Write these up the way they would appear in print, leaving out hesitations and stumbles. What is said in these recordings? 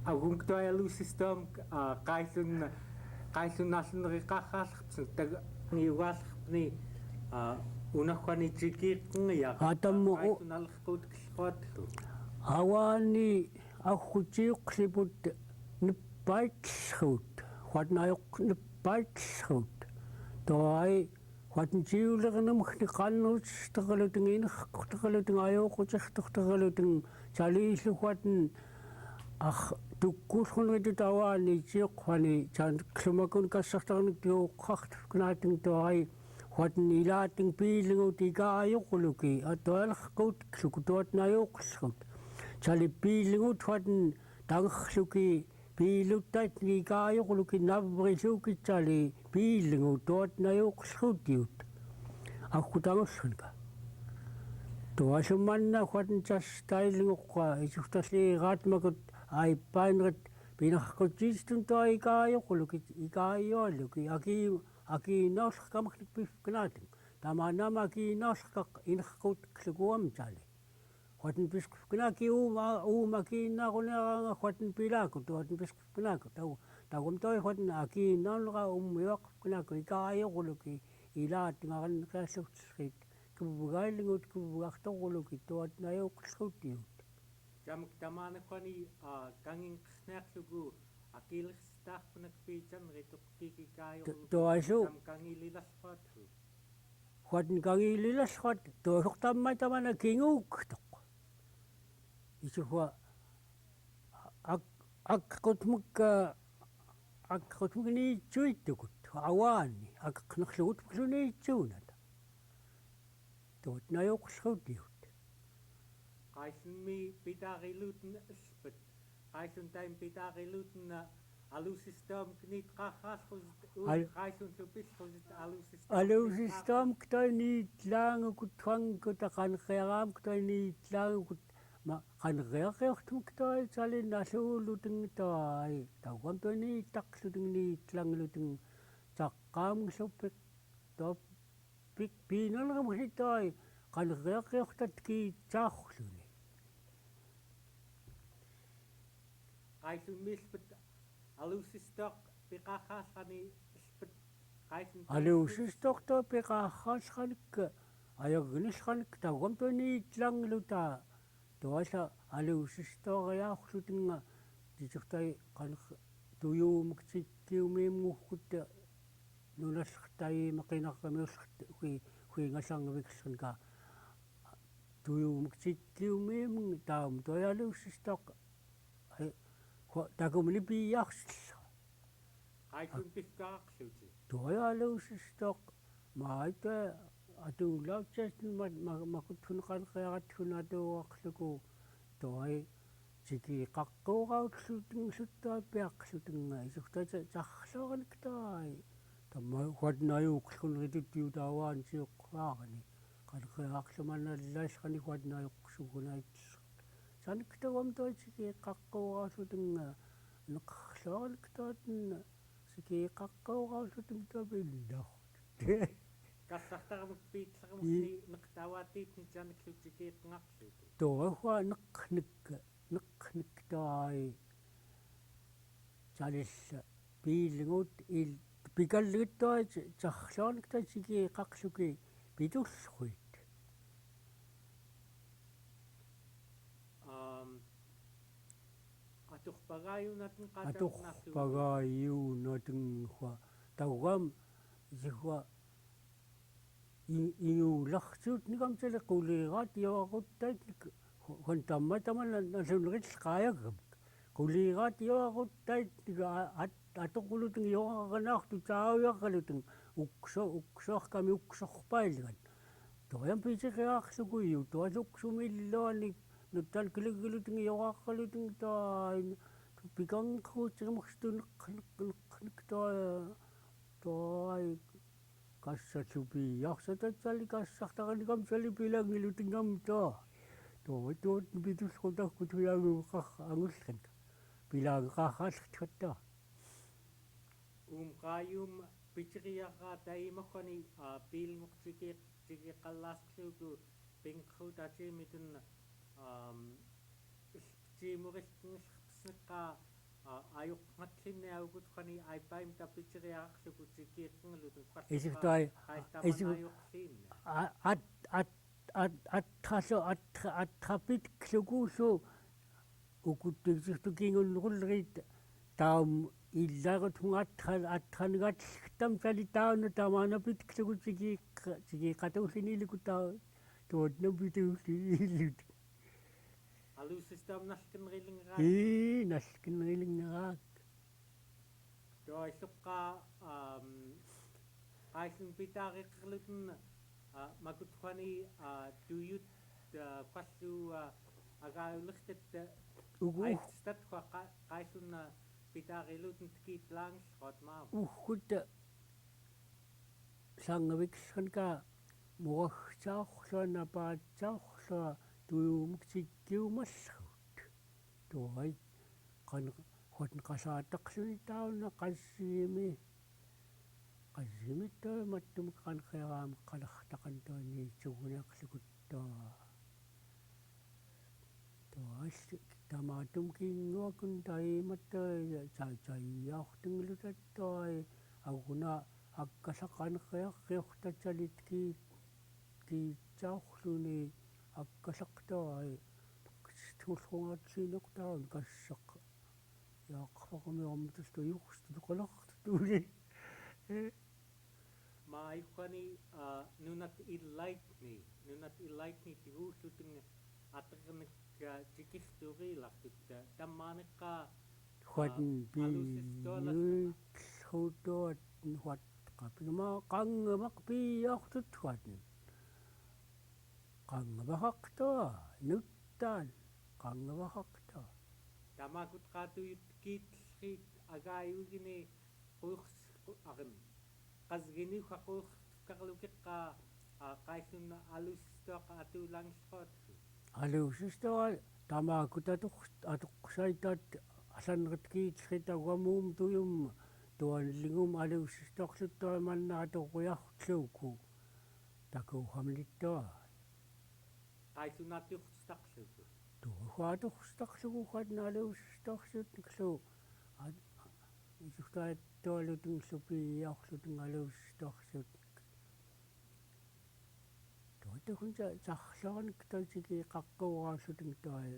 агунг той Alussistuam qaillunnaalluneriqarraallerpsu tag niugaallерпни unarquani cikiqenglallratnek atammu qaillunallerquutkelluatlu awani agcutiuqliput neppaitllruut quatnajuq toai quatn ciulirnemni qanrutesten ayagcetanek caliilluquatn tukkullrunritu tawani ciuqqani caanklumakun Kass'artarnek-llu qartufknaateng toai quatn ilaating piilnguut ikayulluki atualerquutngucianek tuatnajuuqlrut cali piilnguut quatn tangerluki piiluttait ikayulluki navrilluukitsali piilnguut tuatnajuuqlrutiut aggutangullrunka tuasummanna quatn tastailnguqqa isurtalliiraatmakut aippainret pinarqutiistun tua ikayulluki ikayualluki akingellerkameggnek pivkenateng tamanama akingellerkaq inerquutngucianek quatn pisquvkenaki umakiinnaaruneraanga quatn pilaakut quatn pisquvkenaki tagum toi quatn akingellerra ummiuaquvkenaki ikayulluki ilaatingaranneqialluutllerit kuvugailnguut kuvugartoruluki tuatnajuuqlrutiut Jamuk tamanaquani kanginqerneerlugu akillerstaarpunak piitsanerituk kikikayullu toasu kangililallruatlu quatn kangililallruat tuasortammai tamana kingukeggucianek isuwa alerquutngucianek awaani akingellerkameggnek tuatnajuuqlrutiut qaillunmi pitaarilluuten elpet qailluntaim pitaarilluuten Alussistuam-knit qarraalrusit qaillunllu pillrusit Alussistuam toi niitlaangukut quangkut qaneryariurtet toi niitlaangukut qaneryariurtet toi salinalluulluten toi tauam toi niittaqluten niitlangluten taqqaamngillupik toi piinalramgit toi qaneryariurtet kiitsaarluni qaillunmilpet Alussistuaq piqarraalrani elpet qaillun Alussistuaq toi piqarraalranik ayagcetanek tauam toi niitlangluta tuasa Alussistuariaarlutenga tisurtai tuyuumektikkiumiimgukkut nunallertaimeqinarramiullert huingallarngaviksernika tuyuumektikkiumiimng taum toi Alussistuaq takumni piiarsilla qaillun pivkaaqluti toi Alussistuaq maita atuulautsaasten makutfun qaneryariulrianek atuuaqluku toi cikiqaqqauqautllutengluttaa piaqlutenga isurtai tarrlooranik toi tamma quatnajuuqlrunritut taawaan ciuqqaarani qaneryariarlumannallaallrani quatnajuqqsugunaitller sanik tawam toi cikiqaqqauqautllutenga neqerlooranik toaten cikiqaqqauqautllutenga tapillarut Kass'artarnek-llu neqtawaatiitnitsaneklu cikiqenglallratnek toahua neqnek toi salilla piilnguut pikallegit toi tarrlooranik toi cikiqaqluki pitullruit atorpagaayuunatenghua tauam isihua inuullarsuut nikamtale quliiraat yoaquttait huantamma tamana nalluneritllqaayaggamak quliiraat yoaquttait atoquluten yoaqanaartu taaujarraluten uksuarkami uksorpailgan toyam piiteriaarlukuiu tualuksumilluani nuttal kiligiluten yoaqarraluten tain pikanqruutimerstuneqnek toi kassatsupiiarsatatsalli Kass'artarnek-llu piilnguut-llu tuut pitullrutarkut huyaanguuqarra pilaangeqarraallertattaa qaayum piteriarraata iimorqani piilnguq-cikiqallaarlugu pinqruutaatiimitun tiimurillngerpsneqqa ayuqqatlinniagutkani aipaim tapitseriaqluku cikiqenglallutun Isiftai attrapit klukuusu ukuttuksuftukingullrullerit taum illarut attranigattam salitaunu tamanapit klukutsikiqatuulliniluku taa tuutnupituulliillut Alussistuam-nalkenrillingeraa nalkenrillingeraa toissuqqaa qaaillun pitaaqiqerlutun makutquani tuyut qallu agayullertet ayagcetatka qaaillun pitaaqilutun tikiitlaangerrat maama uhkutta sangaviksanka muragsaarlua napaatsaarlua tuyumuksikkiumallut tuai qan qasaataqluni tauna qasgimi-toi mattum qaneryaraam qalartaqantuani suguneaqlukuttaa tualli tamaatum kiinguakun taimattoi saaiyaartungilutattuai aguna akkalaqaneryariurtatsalit kiitsaarluni akkalaqtuai tullrungaatliinertaun kassaq yaaqaqamiormutustu yuqstuqalartuuli maaikqani nunat illaitni tiguullutun aternek cikiqtuuriilartut tammaaneqqaa huatn piilnguut-lluut huat qapima qangamaq piiartut huatn qangavaqartua nuttaan qangavaqartua tamakut qaatuyut kiitllriit agaayugini quuqsaqan qasgini qaquuqkarlukeqqaa qaillun alussistuaqa atuulaangerraatku alussistua tamakut atoqqsaitat allaneret kiitllrit aguamuum tuyum tuanlingum alussistuarluttua manna atoquyarluuku takuuhamlittua qaillunatiuqstaqluku tuhuatuqstaqlugu huatna alussistuarlutniklu isuftaattualutunglu piiarlutung alussistuarlutnik tuatuhunsa sarlornik toisikiqaqquraallutung tuai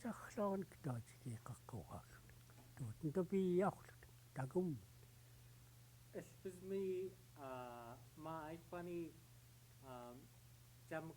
sarlornik toisikiqaqquraallutung tuutnta piiarlut takum espesmi maaikqani jam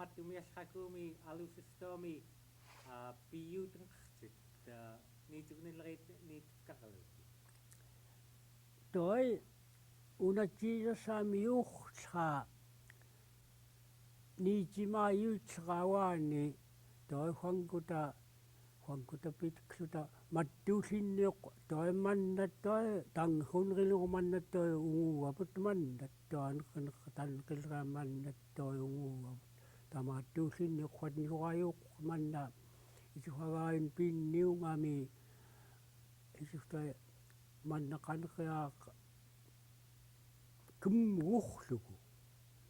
mattumiallaqumi alussistuami piyuutenqertit niitugnillerit niitukkarluku toi una Jesus-aam yuuqlra niitimaayuutlraawaani toi huankuta pitkluta mattuullinniuq toi mannat toi tanghunrilugu mannat toi unguaput mannat toaneqertanqillraa mannat toi unguaput tamaattuullinniuq huatniuqayuuq manna isuhagaayun pinniungami isuftai manna qaneryaq kummuurlugu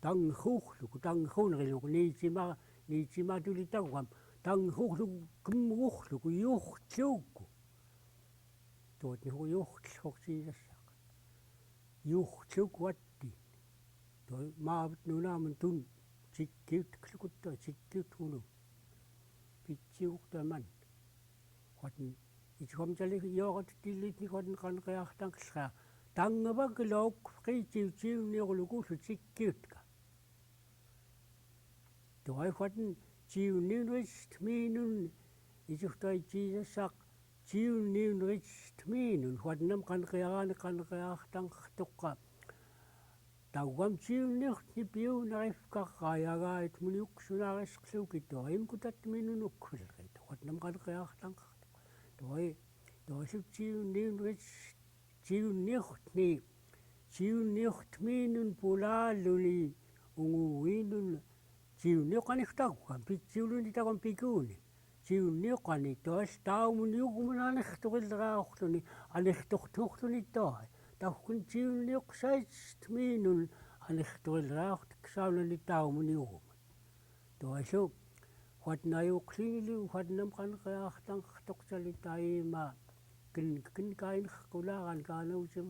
tanghuunrilugu niitimatulitaguam tanghuurlugu kummuurlugu yuurtluukku tuutnihu yuurtlorsiisassaq yuurtluk watti toi maavut nunaamun tun sikkiutklukuttua sikkiutunu pitsiuqtaman huatn isuhamtali yooqatutillitni huatn qaneryartanqillraa tangavakilauq qiitsiutsiunniorlukullu sikkiutka tuai huatn ciulirneret isuftai Jesus-aaq ciulirneret huatnam qaneryartanqertoqqa tauam ciulirni piunarifkarraayagaait muniuqsunaarisqluki toimkutat minunukkullerit huatnam qaneryartanqertoq toisut ciulirtminun pulaalluni unguiinun ciulniuqanertaguam pitsiuluni taguam pikuuni ciulniuqani tois taumuniugumun anertorilleraarluni anertortorluni toai tauhkun ciulniuqsaitminun anertorilleraartik saunani taumuniugumun toisu huatnayuuqlinilu huatnam qaneryartanqertoqsali taima kin kain kularan kaanausim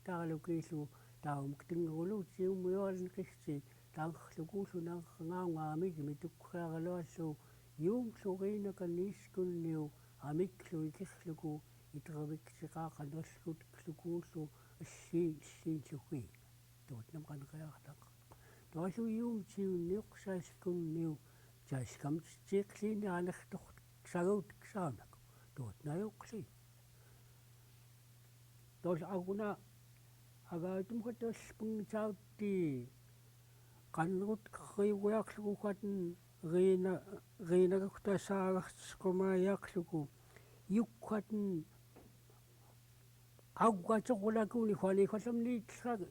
taalukiisu taum ktinguluutsium muornikissi taanglukuusu nangaungaamik mitukkuaraloassu yuumsuriinakan iskunniu amiklu ikirluku iteraviksiqaaqanerlutiklukuullu issiinlugii tuutnam qaneryartaq tuasu yuumtiunniuqsaiskunniu saiskamtsiiqliini anertoq saguutiksaamaku tuutnajuqli tuos aguna agaatumqatalpungisaautti qanrutkaqriuguaqluguqatin riinagaqtasaagartisqumaayaqlugu yuqqatin agguatoqulakuni huaniqallam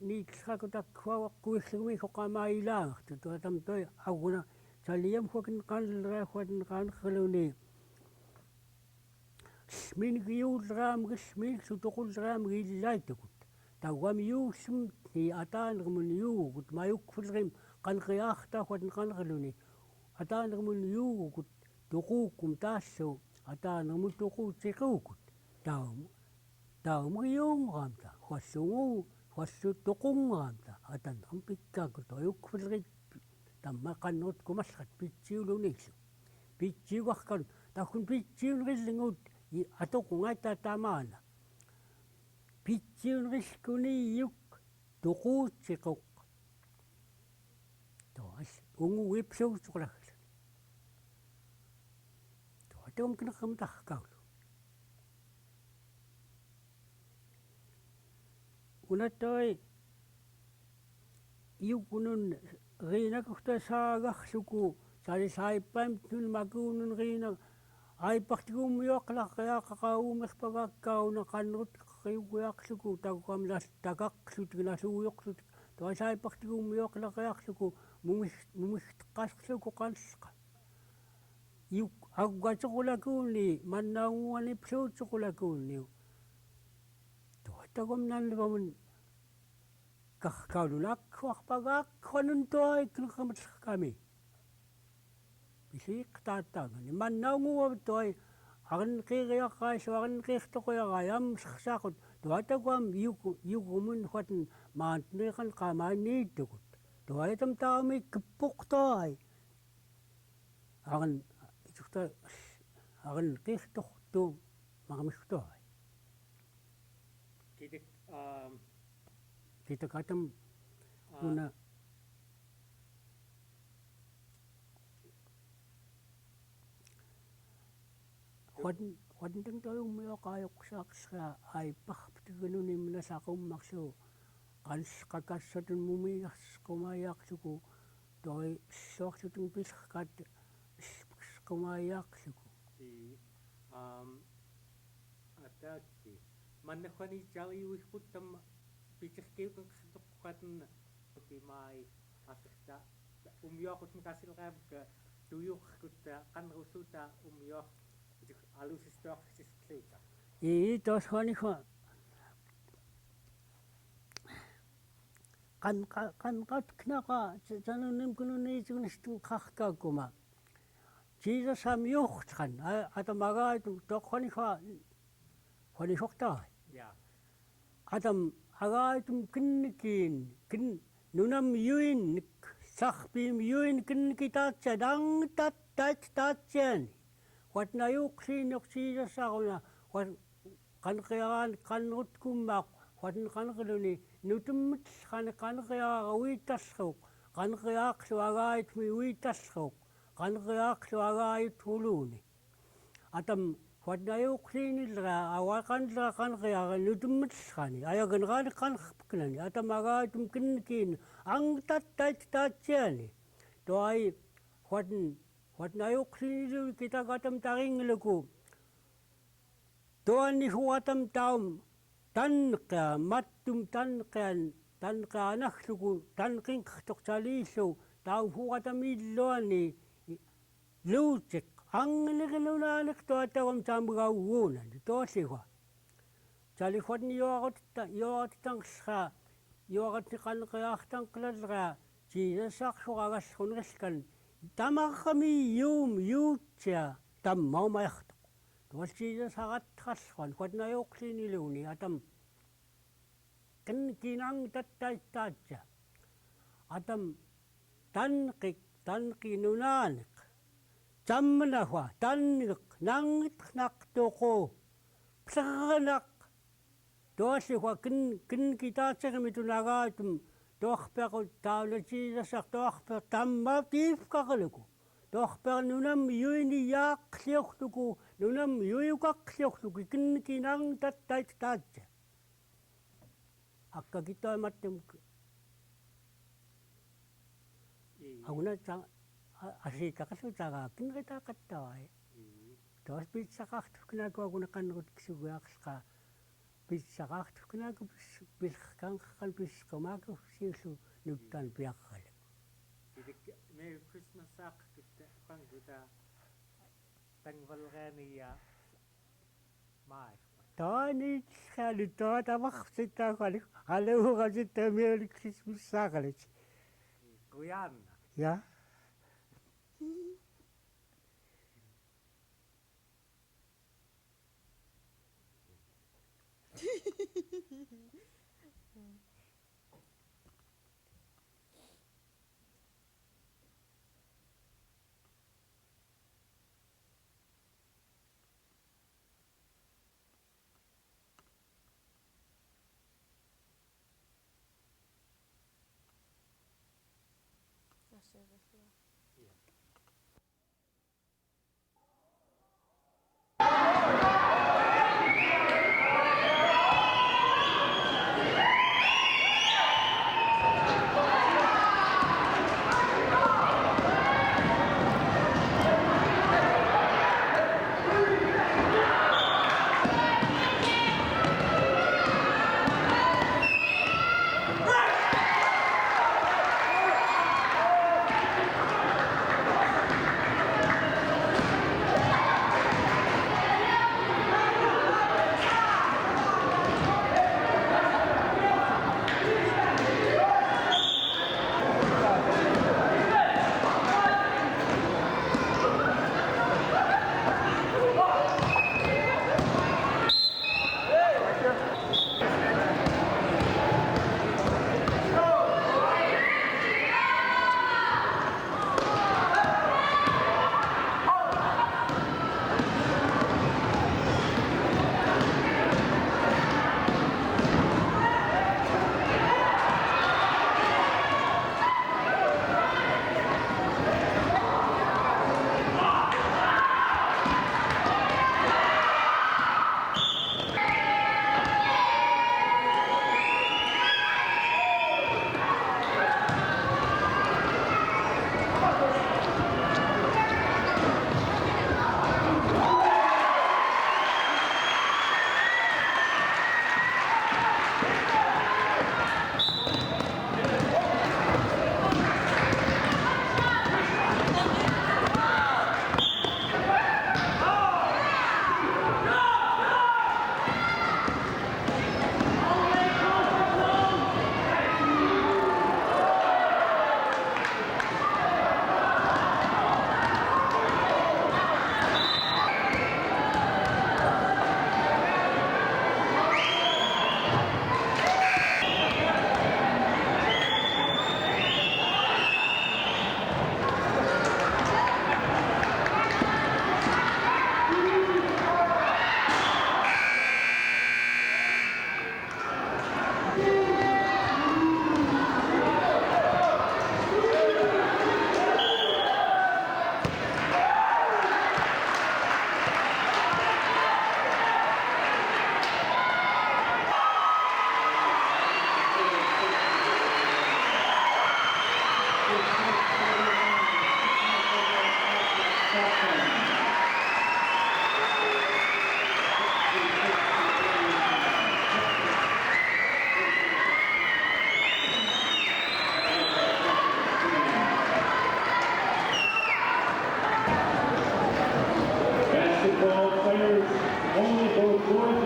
niitlaqakutakkuaquirlugumi hoqamailaangertu tuatam toi aguna saliam huakin qanleriahuatin Qalarrluni smingiulraamgi smiillutoqulraamgi illaitukut tauam yuussum ni ataanermun yuugut mayukkfulrim qaneryartahuatin Qalarrluni ataanermun yuugut tuquukkum taassu ataanermun tuquutiquukut taumriuungaamta huallu toqungaamta atanerm pikkaakut ayukkfulrit tamma qannrutkumallat pitsiulunillu pitsiugarkan takkun pitsiunrillinguut atoqungaita tamaana pitsiunrillkuniiyuk tuquutiquq tuas unguipsuutuqulaglu tuatum kinerqamtarkaulu unatoi iukunun riinakaqtasaagarluku salisaippam tunmakuunun riina aipartiguummiuaqlarriaqaqauumerpagaakkauna qannrutqaqriuguaqluku takuqamnaltakaqlutik tuasaipartiguummiuaqlarriaqluku mumigteqqasqluku qanlqa agguatoqulakuuni mannaunguanipsuutoqulakuunniu tuataguam nannivamun kakkaulunakkuarpagaakkuanun tuai kinerqamatlerkami pisiiqtaattaangani mannaunguavut tuai arinneqiiriaqaissu arinneqiirtoquyarai amsersaaqut tuataguam yugumun huatin maantniiqan qaamaaniittukut tuaitam taami kippuqtuai arinneqiirtortu maqmigtuai kitakatam una huatin tayummiuaqaajuqsaaqsqa aiparptigununi minasaqummarlu qanlqakassatun mumiigarsqumaayaqluku toi soorlutun pilerkat isqumaayaqluku ataakki mannahuani jariuiquttam pitirkiuqertoqqatin kimai aserta umioqutm kasilqaavka tuyuqqutta qanrusuta umioq Alussistuam-lluta tuos huaniqa qanqatknaqa sanunimkununiitugunistun qarkaakkuma Jesus-aam yuuqtqan atamagaatum toqqaniqa huanisortaai atam agaatum kinnikiin nunam yuinnik sarpiim yuin kinnikitaatsa taatsiani huatnayuuqsiinioq Jesus-aaruna qanrutkummaaq huatin Qalarrluni nutummit qaneryaaruitasruuq qaneryaaqlu agaayitmi uitasruuq qaneryaaqlu agaayuthuluuni atam huatnayuuqsiinillera awaqanlera qaneryaara nutummitsqani ayageneraani qanerpiknani atam agaayitum kinnikiin angtattaittaatsiani tuai huatnayuuqsiinillu kitakatam taringluku tuanni huatam taum tanqea mattum tanqeanagluku tanqinqertoqsaliillu taum huatamilluani luutiq anglerilunaanik tuatagum taamgauguunani tuallihua salihuatni yuaqatitanqsqa yuaqatni qaneryartanqlallera Jesus-aarluqagassunrilkan tamarrami yuutsia tammaumayartoq tuossa saat kasvan, kun ne juksini atam kinang tattaittatsa. Atam tanki nunanek. Tammanahwa tannik nangit naktoko. Psakanak. Tuossa kun kitaatsakamitunaga tohpeko taulasiisasak tohpeko tamma tiifkakaluku. Tohpeko nunam juini jaakseohtuku nunam juiukakseohtuku kinang tattaittatsa. Akka kita mattem Auna tang asika kasu taga kin kita kattawai. Tos pizza kahtu kena ko aguna qanrutesten pizza kahtu kena ko bis kan maku sisu nuttan piakkal. Me Christmas sak kita pangguta tangvalgani ya mai. Tani kali to tabak sita kali. Halu ka sita Merry Christmas sakali. Kuyan. Ya. Basketball players only for boys